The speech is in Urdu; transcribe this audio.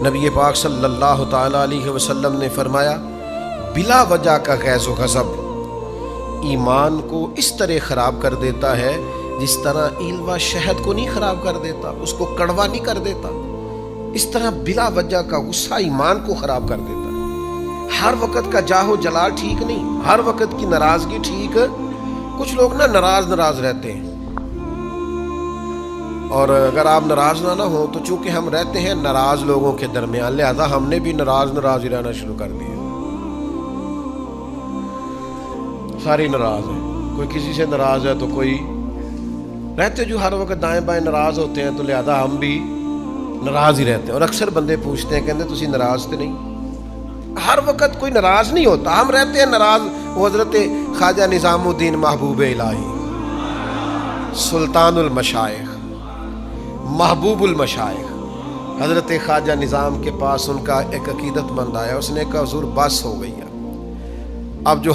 نبی پاک صلی اللہ تعالی علیہ وسلم نے فرمایا بلا وجہ کا غیظ و غضب ایمان کو اس طرح خراب کر دیتا ہے جس طرح ایلوا شہد کو نہیں خراب کر دیتا، اس کو کڑوا نہیں کر دیتا، اس طرح بلا وجہ کا غصہ ایمان کو خراب کر دیتا ہے۔ ہر وقت کا جاہ و جلال ٹھیک نہیں، ہر وقت کی ناراضگی ٹھیک۔ کچھ لوگ ناراض رہتے ہیں، اور اگر آپ ناراض نہ ہو تو چونکہ ہم رہتے ہیں ناراض لوگوں کے درمیان، لہذا ہم نے بھی ناراض ہی رہنا شروع کر دیا۔ ساری ناراض ہیں، کوئی کسی سے ناراض ہے تو کوئی رہتے جو ہر وقت دائیں بائیں ناراض ہوتے ہیں، تو لہذا ہم بھی ناراض ہی رہتے ہیں۔ اور اکثر بندے پوچھتے ہیں، کہتے تسی ناراض تے نہیں؟ ہر وقت کوئی ناراض نہیں ہوتا، ہم رہتے ہیں ناراض۔ وہ حضرت خواجہ نظام الدین محبوب الہی سلطان المشائخ محبوب المشائخ حضرت خواجہ نظام کے پاس ان کا ایک عقیدت مند آیا، اس نے کہا حضور بس ہو گئی ہے، اب جو